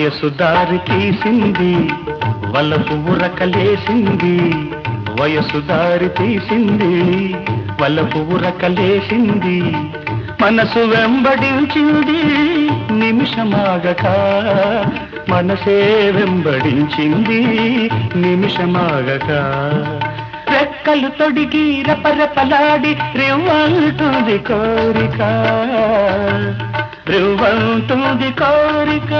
వయసు దారి తీసింది వలపు ఉరకలేసింది వయసు దారి తీసింది వలపు ఉరకలేసింది మనసు వెంబడించింది నిమిషమాగక మనసే వెంబడించింది నిమిషమాగక రెక్కలు తొడిగి రపరపలాడి రివ్వంటుంది కోరిక రివ్వంటుంది కోరిక